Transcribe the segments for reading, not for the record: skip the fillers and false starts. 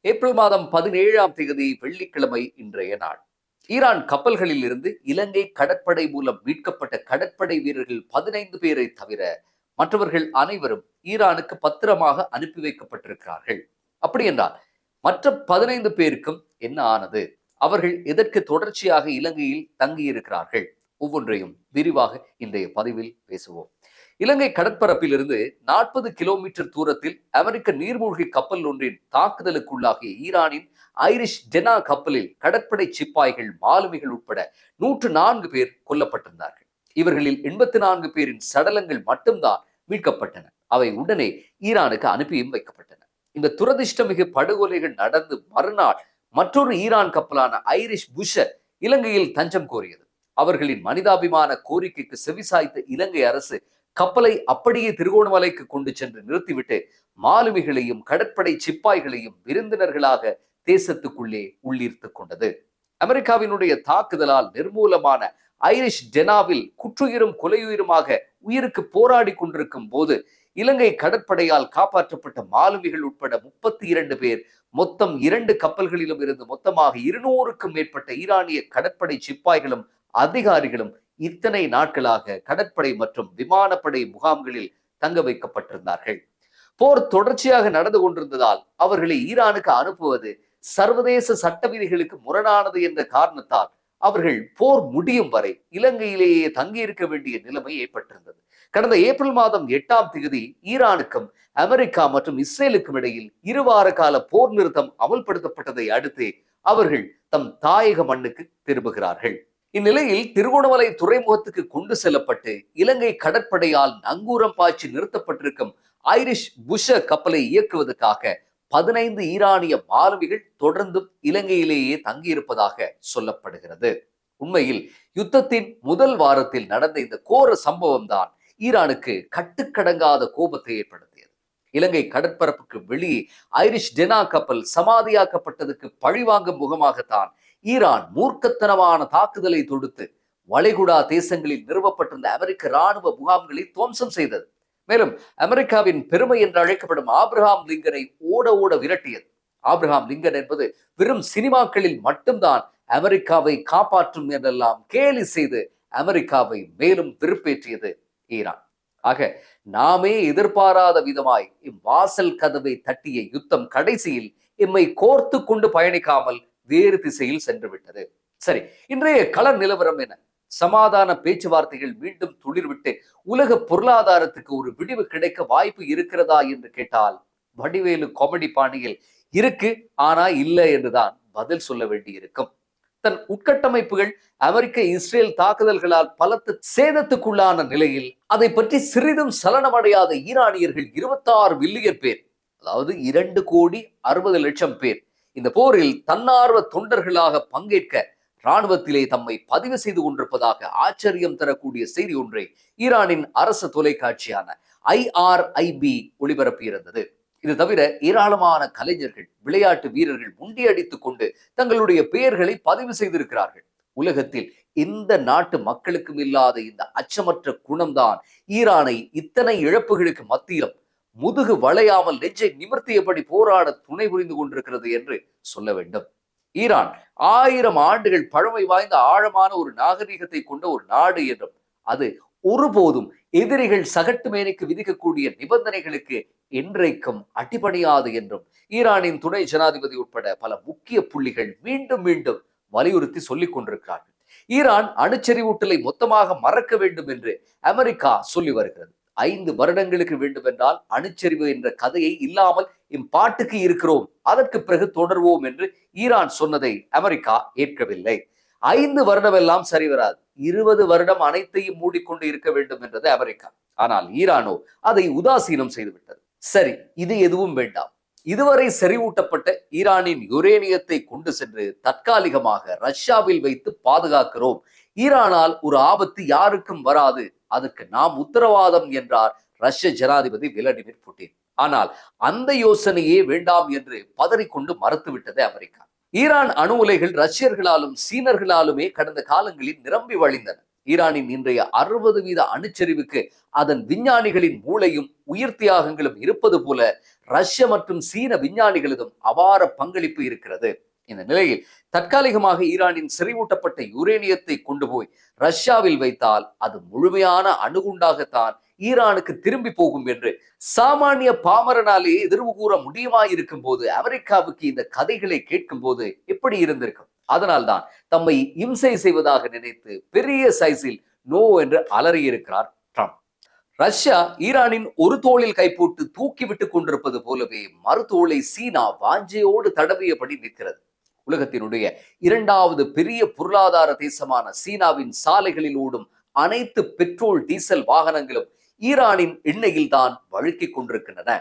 April மாதம் 17ஆம் தேதி வெள்ளிக்கிழமை இன்றைய நாள். ஈரான் கப்பல்களில் இருந்து இலங்கை கடற்படை மூலம் மீட்கப்பட்ட கடற்படை வீரர்கள் 15 பேரை தவிர மற்றவர்கள் அனைவரும் ஈரானுக்கு பத்திரமாக அனுப்பி வைக்கப்பட்டிருக்கிறார்கள். அப்படி என்றால் மற்ற 15 பேருக்கும் என்ன ஆனது? அவர்கள் எதற்கு தொடர்ச்சியாக இலங்கையில் தங்கியிருக்கிறார்கள்? ஒவ்வொன்றையும் விரிவாக இன்றைய பதிவில் பேசுவோம். இலங்கை கடற்பரப்பிலிருந்து 40 கிலோமீட்டர் தூரத்தில் அமெரிக்க நீர்மூழ்கி கப்பல் ஒன்றின் தாக்குதலுக்குள்ளாகிய ஈரானின் ஐரிஷ் டெனா கப்பலில் கடற்படை சிப்பாய்கள், மாலுமிகள் உட்பட 104 பேர் கொல்லப்பட்டிருந்தார்கள். இவர்களில் 84 பேரின் சடலங்கள் மட்டும்தான் மீட்கப்பட்டன. அவை உடனே ஈரானுக்கு அனுப்பியும் வைக்கப்பட்டன. இந்த துரதிர்ஷ்டமிகு படுகொலைகள் நடந்து மறுநாள் மற்றொரு ஈரான் கப்பலான ஐரிஷ் புஷர் இலங்கையில் தஞ்சம் கோரியது. அவர்களின் மனிதாபிமான கோரிக்கைக்கு செவிசாய்த்த இலங்கை அரசு கப்பலை அப்படியே திருகோணமலைக்கு கொண்டு சென்று நிறுத்திவிட்டு மாலுமிகளையும் கடற்படை சிப்பாய்களையும் விருந்தினர்களாக தேசத்துக்குள்ளே உள்ளீர்த்துக் கொண்டது. அமெரிக்காவினுடைய தாக்குதலால் நிர்மூலமான ஐரிஷ் டெனாவில் குற்றுயிரும் கொலையுயிருமாக உயிருக்கு போராடி கொண்டிருக்கும் போது இலங்கை கடற்படையால் காப்பாற்றப்பட்ட மாலுமிகள் உட்பட 32 பேர் மொத்தம் 2 கப்பல்களிலும் இருந்து மொத்தமாக 200க்கும் மேற்பட்ட ஈரானிய கடற்படை சிப்பாய்களும் அதிகாரிகளும் இத்தனை நாட்களாக கடற்படை மற்றும் விமானப்படை முகாம்களில் தங்க வைக்கப்பட்டிருந்தார்கள். போர் தொடர்ச்சியாக நடந்து கொண்டிருந்ததால் அவர்களை ஈரானுக்கு அனுப்புவது சர்வதேச சட்ட விதிகளுக்கு முரணானது என்ற காரணத்தால் அவர்கள் போர் முடியும் வரை இலங்கையிலேயே தங்கியிருக்க வேண்டிய நிலைமை ஏற்பட்டிருந்தது. கடந்த ஏப்ரல் மாதம் 8ஆம் தேதி ஈரானுக்கும் அமெரிக்கா மற்றும் இஸ்ரேலுக்கும் இடையில் 2 வார கால போர் நிறுத்தம் அமல்படுத்தப்பட்டதை அடுத்து அவர்கள் தம் தாயக மண்ணுக்கு திரும்புகிறார்கள். இந்நிலையில் திருகோணமலை துறைமுகத்துக்கு கொண்டு செல்லப்பட்டு இலங்கை கடற்படையால் நங்கூரம் பாய்ச்சி நிறுத்தப்பட்டிருக்கும் ஐரிஷ் புஷர் கப்பலை இயக்குவதற்காக 15 ஈரானிய மாலுமிகள் தொடர்ந்தும் இலங்கையிலேயே தங்கியிருப்பதாக சொல்லப்படுகிறது. உண்மையில் யுத்தத்தின் முதல் வாரத்தில் நடந்த இந்த கோர சம்பவம் தான் ஈரானுக்கு கட்டுக்கடங்காத கோபத்தை ஏற்படுத்தியது. இலங்கை கடற்பரப்புக்கு வெளியே ஐரிஷ் டெனா கப்பல் சமாதியாக்கப்பட்டதுக்கு பழிவாங்கும் முகமாகத்தான் ஈரான் மூர்க்கத்தனமான தாக்குதலை தொடுத்து வளைகுடா தேசங்களில் நிறுவப்பட்டிருந்த அமெரிக்க இராணுவ முகாம்களை துவம்சம் செய்தது. மேலும் அமெரிக்காவின் பெருமை என்று அழைக்கப்படும் ஆப்ரஹாம் லிங்கனை ஓட ஓட விரட்டியது. ஆப்ரஹாம் லிங்கன் என்பது வெறும் சினிமாக்களில் மட்டும்தான் அமெரிக்காவை காப்பாற்றும் என்றெல்லாம் கேலி செய்து அமெரிக்காவை மேலும் வெறுப்பேற்றியது ஈரான். ஆக நாமே எதிர்பாராத விதமாய் இவ்வாசல் கதவை தட்டிய யுத்தம் கடைசியில் எம்மை கோர்த்து கொண்டு பயணிக்காமல் வேறு திசையில் சென்று விட்டது. சரி, இன்றைய கள நிலவரம் என? சமாதான பேச்சுவார்த்தைகள் மீண்டும் துளிர்விட்டு உலக பொருளாதாரத்துக்கு ஒரு விடிவு கிடைக்க வாய்ப்பு இருக்கிறதா என்று கேட்டால் வடிவேலு காமெடி பாணியில் இருக்கு, ஆனா இல்லை என்றுதான் பதில் சொல்ல வேண்டியிருக்கும். தன் உட்கட்டமைப்புகள் அமெரிக்க இஸ்ரேல் தாக்குதல்களால் பலத்த சேதத்துக்குள்ளான நிலையில் அதை பற்றி சிறிதும் சலனமடையாத ஈரானியர்கள் 26 மில்லியன் பேர், அதாவது 2,60,00,000 பேர் இந்த போரில் தன்னார்வ தொண்டர்களாக பங்கேற்க இராணுவத்திலே தம்மை பதிவு செய்து கொண்டிருப்பதாக ஆச்சரியம் தரக்கூடிய செய்தி ஒன்றை ஈரானின் அரசு தொலைக்காட்சியான IRIB ஒளிபரப்பியிருந்தது. இது தவிர ஏராளமான கலைஞர்கள், விளையாட்டு வீரர்கள் முண்டியடித்துக் கொண்டு தங்களுடைய பெயர்களை பதிவு செய்திருக்கிறார்கள். உலகத்தில் எந்த நாட்டு மக்களுக்கும் இல்லாத இந்த அச்சமற்ற குணம்தான் ஈரானை இத்தனை இழப்புகளுக்கு மத்தியிலும் முதுகு வளையாமல் நெஞ்சை நிமிர்த்தியபடி போராட துணை புரிந்து கொண்டிருக்கிறது என்று சொல்ல வேண்டும். ஈரான் 1000 ஆண்டுகள் பழமை வாய்ந்த ஆழமான ஒரு நாகரிகத்தை கொண்ட ஒரு நாடு என்றும் அது ஒருபோதும் எதிரிகள் சகட்டு மேனைக்கு விதிக்கக்கூடிய நிபந்தனைகளுக்கு என்றைக்கும் அடிபணியாது என்றும் ஈரானின் துணை ஜனாதிபதி உட்பட பல முக்கிய புள்ளிகள் மீண்டும் மீண்டும் வலியுறுத்தி சொல்லிக் கொண்டிருக்கிறார்கள். ஈரான் அணுச்செறிவூட்டலை மொத்தமாக மறக்க வேண்டும் என்று அமெரிக்கா சொல்லி வருகிறது. 5 வருடங்களுக்கு வேண்டும் என்றால் அணுச்சரிவு என்ற கதையை இல்லாமல் பாட்டுக்கு இருக்கிறோம், அதற்கு பிறகு தொடர்வோம் என்று ஈரான் சொன்னதை அமெரிக்கா ஏற்கவில்லை. 5 வருடம் எல்லாம் சரி வராது, 20 வருடம் அனைத்தையும் மூடிக்கொண்டு இருக்க வேண்டும் என்றது அமெரிக்கா. ஆனால் ஈரானோ அதை உதாசீனம் செய்துவிட்டது. சரி, இது எதுவும் வேண்டாம், இதுவரை செறிவூட்டப்பட்ட ஈரானின் யுரேனியத்தை கொண்டு சென்று தற்காலிகமாக ரஷ்யாவில் வைத்து பாதுகாக்கிறோம், ஈரானால் ஒரு ஆபத்து யாருக்கும் வராது, அதற்கு நாம் உத்தரவாதம் என்றார் ரஷ்ய ஜனாதிபதி விளாடிமிர் புட்டின். ஆனால் அந்த யோசனையே வேண்டாம் என்று பதறிக்கொண்டு மறுத்துவிட்டது அமெரிக்கா. ஈரான் அணு உலைகள் ரஷ்யர்களாலும் சீனர்களாலுமே கடந்த காலங்களில் நிரம்பி வழிந்தன. ஈரானின் இன்றைய 60% அணுச்சரிவுக்கு அதன் விஞ்ஞானிகளின் மூளையும் உயிர் தியாகங்களும் இருப்பது போல ரஷ்ய மற்றும் சீன விஞ்ஞானிகளதும் அபார பங்களிப்பு இருக்கிறது. இந்த நிலையில் தற்காலிகமாக ஈரானின் செறிவூட்டப்பட்ட யுரேனியத்தை கொண்டு போய் ரஷ்யாவில் வைத்தால் அது முழுமையான அணுகுண்டாகத்தான் ஈரானுக்கு திரும்பி போகும் என்று சாமானிய பாமரனாலே எதிர்வு கூற முடியுமா இருக்கும் போது அமெரிக்காவுக்கு இந்த கதைகளை கேட்கும் போது எப்படி இருந்திருக்கும். அதனால்தான் தம்மை இம்சை செய்வதாக நினைத்து பெரிய சைஸில் நோ என்று அலறியிருக்கிறார் ட்ரம்ப். ரஷ்யா ஈரானின் ஒரு தோளில் கைப்போட்டு தூக்கிவிட்டுக் கொண்டிருப்பது போலவே மறுதோளை சீனா வாஞ்சையோடு தடவியபடி நிற்கிறது. உலகத்தினுடைய 2வது பெரிய பொருளாதார தேசமான சீனாவின் சாலைகளில் ஓடும் அனைத்து பெட்ரோல் டீசல் வாகனங்களும் ஈரானின் எண்ணெயில் தான் வழுக்கிக் கொண்டிருக்கின்றன.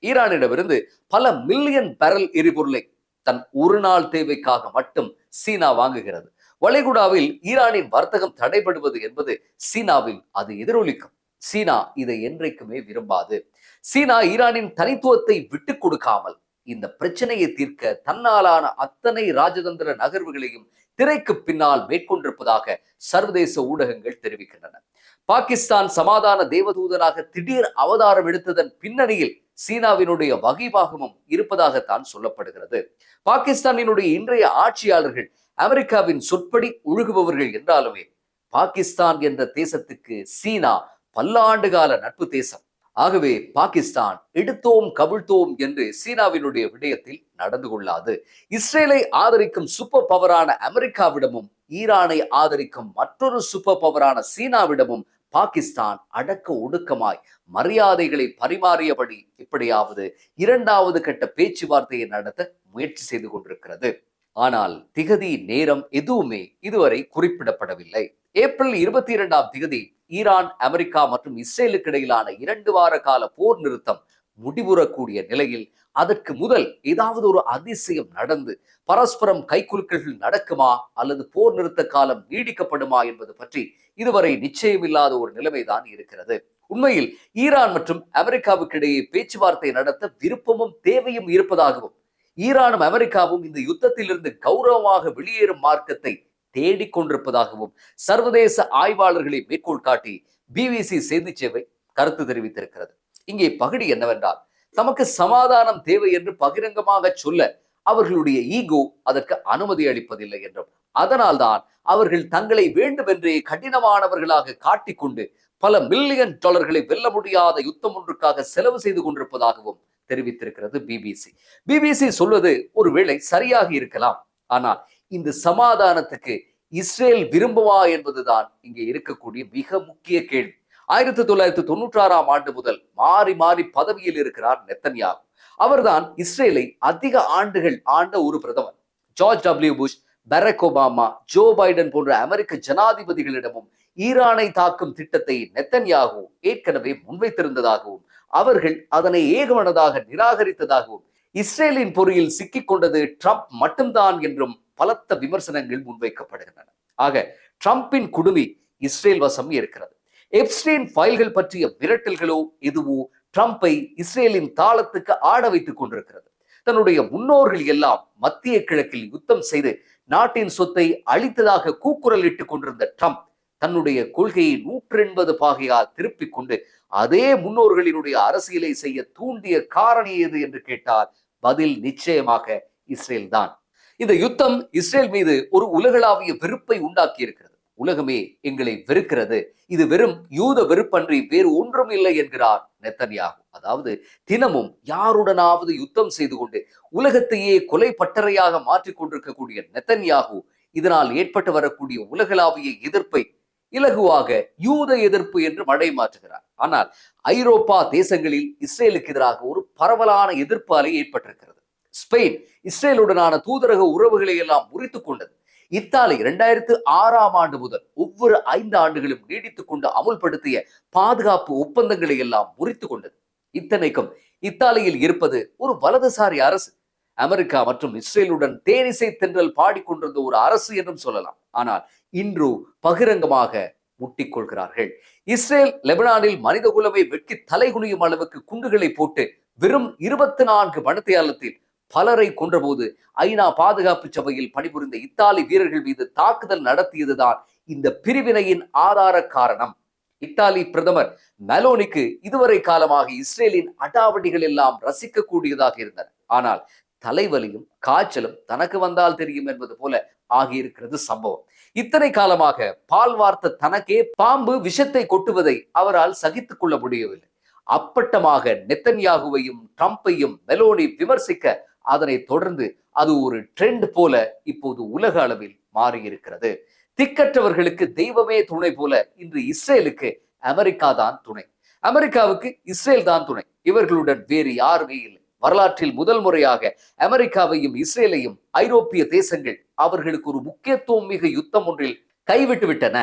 ஈரானிடமிருந்து பல மில்லியன் பேரல் எரிபொருளை தன் ஒரு நாள் தேவைக்காக மட்டும் சீனா வாங்குகிறது. வளைகுடாவில் ஈரானின் வர்த்தகம் தடைபடுவது என்பது சீனாவில் அது எதிரொலிக்கும். சீனா இதை என்றைக்குமே விரும்பாது. சீனா ஈரானின் தனித்துவத்தை விட்டுக் கொடுக்காமல் இந்த பிரச்சனையை தீர்க்க தன்னாலான அத்தனை ராஜதந்திர நகர்வுகளையும் திரைக்கு பின்னால் மேற்கொண்டிருப்பதாக சர்வதேச ஊடகங்கள் தெரிவிக்கின்றன. பாகிஸ்தான் சமாதான தேவதூதனாக திடீர் அவதாரம் எடுத்ததன் பின்னணியில் சீனாவினுடைய வகைபாகமும் இருப்பதாகத்தான் சொல்லப்படுகிறது. பாகிஸ்தானினுடைய இன்றைய ஆட்சியாளர்கள் அமெரிக்காவின் சொற்படி ஒழுகுபவர்கள் என்றாலுமே பாகிஸ்தான் என்ற தேசத்துக்கு சீனா பல்லாண்டு கால நட்பு தேசம். ஆகவே பாகிஸ்தான் எடுத்தோம் கவிழ்த்தோம் என்று சீனாவினுடைய விடயத்தில் நடந்து கொள்ளாது. இஸ்ரேலை ஆதரிக்கும் சூப்பர் பவரான அமெரிக்காவிடமும் ஈரானை ஆதரிக்கும் மற்றொரு சூப்பர் பவரான சீனாவிடமும் பாகிஸ்தான் அடக்க ஒடுக்கமாய் மரியாதைகளை பரிமாறியபடி எப்படியாவது 2வது கட்ட பேச்சுவார்த்தையை நடத்த முயற்சி செய்து கொண்டிருக்கிறது. ஆனால் திகதி நேரம் எதுவுமே இதுவரை குறிப்பிடப்படவில்லை. ஏப்ரல் 22ஆம் திகதி ஈரான், அமெரிக்கா மற்றும் இஸ்ரேலுக்கு இடையிலான 2 வார கால போர் நிறுத்தம் முடிவுறக்கூடிய நிலையில் அதற்கு முதல் ஏதாவது ஒரு அதிசயம் நடந்து பரஸ்பரம் கைக்குலுக்கல்கள் நடக்குமா அல்லது போர் நிறுத்த காலம் நீடிக்கப்படுமா என்பது பற்றி இதுவரை நிச்சயமில்லாத ஒரு நிலைமைதான் இருக்கிறது. உண்மையில் ஈரான் மற்றும் அமெரிக்காவுக்கு இடையே பேச்சுவார்த்தை நடத்த விருப்பமும் தேவையும் இருப்பதாகவும் ஈரானும் அமெரிக்காவும் இந்த யுத்தத்திலிருந்து கௌரவமாக வெளியேறும் மார்க்கத்தை தேடிக்கொண்டிருப்பதாகவும் சர்வதேச ஆய்வாளர்களை மேற்கோள் காட்டி பிபிசி செய்தி சேவை கருத்து தெரிவித்திருக்கிறது. இங்கே பகுதி என்னவென்றால், தமக்கு சமாதானம் தேவை என்று பகிரங்கமாக சொல்ல அவர்களுடைய ஈகோ அதற்கு அனுமதி அளிப்பதில்லை என்றும், அதனால்தான் அவர்கள் தங்களை வேண்டுமென்றே கடினமானவர்களாக காட்டிக்கொண்டு பல மில்லியன் டாலர்களை வெல்ல முடியாத யுத்தம் ஒன்றுக்காக செலவு செய்து கொண்டிருப்பதாகவும் தெரிவித்திருக்கிறது பிபிசி. பிபிசி சொல்வது ஒருவேளை சரியாக இருக்கலாம். ஆனால் இந்த சமாதானத்துக்கு இஸ்ரேல் விரும்புவா என்பதுதான் இங்கே இருக்கக்கூடிய மிக முக்கிய கேள்வி. 1996ஆம் ஆண்டு முதல் மாறி மாறி பதவியில் இருக்கிறார் நெத்தன்யாகு. அவர்தான் இஸ்ரேலை அதிக ஆண்டுகள் ஆண்ட ஒரு பிரதமர். George W Bush, Barack Obama, Joe Biden போன்ற அமெரிக்க ஜனாதிபதிகளிடமும் ஈரானை தாக்கும் திட்டத்தை நெத்தன்யாகு ஏற்கனவே முன்வைத்திருந்ததாகவும் அவர்கள் அதனை ஏகமனதாக நிராகரித்ததாகவும் இஸ்ரேலின் பொறியில் சிக்கிக் கொண்டது ட்ரம்ப் மட்டும்தான் என்றும் பலத்த விமர்சனங்கள் முன்வைக்கப்படுகின்றன. ஆக ட்ரம்பின் குடுமி இஸ்ரேல் வசம் இருக்கிறது. எப்ஸ்டீன் ஃபைல்கள் பற்றிய மிரட்டல்களோ எதுவோ ட்ரம்பை இஸ்ரேலின் தாளத்துக்கு ஆட வைத்துக் கொண்டிருக்கிறது. தன்னுடைய முன்னோர்கள் எல்லாம் மத்திய கிழக்கில் யுத்தம் செய்து நாட்டின் சொத்தை அழித்ததாக கூக்குரல் இட்டுக் கொண்டிருந்த ட்ரம்ப் தன்னுடைய கொள்கையை 180 பாகையால் திருப்பிக் கொண்டு அதே முன்னோர்களினுடைய அரசியலை செய்ய தூண்டிய காரணம் எது என்று கேட்டால் பதில் நிச்சயமாக இஸ்ரேல் தான். இந்த யுத்தம் இஸ்ரேல் மீது ஒரு உலகளாவிய வெறுப்பை உண்டாக்கி இருக்கிறது. உலகமே எங்களை வெறுக்கிறது, இது வெறும் யூத வெறுப்பன்றி வேறு ஒன்றும் இல்லை என்கிறார் நெத்தன்யாகு. அதாவது தினமும் யாருடனாவது யுத்தம் செய்து கொண்டு உலகத்தையே கொலை பட்டறையாக மாற்றிக் கொண்டிருக்கக்கூடிய நெத்தன்யாகு இதனால் ஏற்பட்டு வரக்கூடிய உலகளாவிய எதிர்ப்பை இலகுவாக யூத எதிர்ப்பு என்று மடை மாற்றுகிறார். ஆனால் ஐரோப்பா தேசங்களில் இஸ்ரேலுக்கு எதிராக ஒரு பரவலான எதிர்ப்பு அலை ஏற்பட்டிருக்கிறது. ஸ்பெயின் இஸ்ரேலுடனான தூதரக உறவுகளை எல்லாம் முறித்துக் கொண்டது. இத்தாலி 2006ஆம் ஆண்டு முதல் ஒவ்வொரு 5 ஆண்டுகளும் நீடித்துக் கொண்டு அமுல்படுத்திய பாதுகாப்பு ஒப்பந்தங்களை எல்லாம் முறித்துக் கொண்டது. இத்தனைக்கும் இத்தாலியில் இருப்பது ஒரு வலதுசாரி அரசு. அமெரிக்கா மற்றும் இஸ்ரேலுடன் தேனிசை தென்றல் பாடிக்கொண்டிருந்த ஒரு அரசு என்றும் சொல்லலாம். ஆனால் இன்று பகிரங்கமாக முட்டிக்கொள்கிறார்கள். இஸ்ரேல் லெபனானில் மனித குலமை வெட்கி தலைகுனியும் அளவுக்கு குண்டுகளை போட்டு வெறும் 24 மணித்தியாலத்தில் பலரை கொன்றபோது ஐநா பாதுகாப்பு சபையில் பணிபுரிந்த இத்தாலி வீரர்கள் மீது தாக்குதல் நடத்தியதுதான் இந்த பிரிவினையின் ஆதார காரணம். இத்தாலி பிரதமர் மெலோனிக்கு இதுவரை காலமாக இஸ்ரேலின் அடாவடிகள் எல்லாம் ரசிக்கக்கூடியதாக இருந்தன. ஆனால் தலைவலியும் காய்ச்சலும் தனக்கு வந்தால் தெரியும் என்பது போல ஆகியிருக்கிறது சம்பவம். இத்தனை காலமாக பால் வார்த்த தனக்கே பாம்பு விஷத்தை கொட்டுவதை அவரால் சகித்துக் கொள்ள முடியவில்லை. அப்பட்டமாக நெத்தன்யாகுவையும் ட்ரம்பையும் மெலோனி விமர்சிக்க, அதனை தொடர்ந்து அது ஒரு ட்ரெண்ட் போல இப்போது உலக அளவில் மாறியிருக்கிறது. திக்கற்றவர்களுக்கு தெய்வமே துணை போல இன்று இஸ்ரேலுக்கு அமெரிக்கா தான் துணை. அமெரிக்காவுக்கு இஸ்ரேல் தான் துணை. இவர்களுடன் வேறு யாருமே இல்லை. வரலாற்றில் முதல் முறையாக அமெரிக்காவையும் இஸ்ரேலையும் ஐரோப்பிய தேசங்கள் அவர்களுக்கு ஒரு முக்கியத்துவம் மிக யுத்தம் ஒன்றில் கைவிட்டு விட்டன.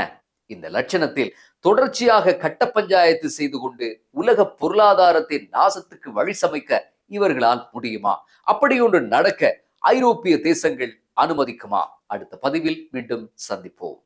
இந்த லட்சணத்தில் தொடர்ச்சியாக கட்ட பஞ்சாயத்து செய்து கொண்டு உலக பொருளாதாரத்தின் நாசத்துக்கு வழி சமைக்க இவர்களால் முடியுமா? அப்படி ஒன்று நடக்க ஐரோப்பிய தேசங்கள் அனுமதிக்குமா? அடுத்த பதிவில் மீண்டும் சந்திப்போம்.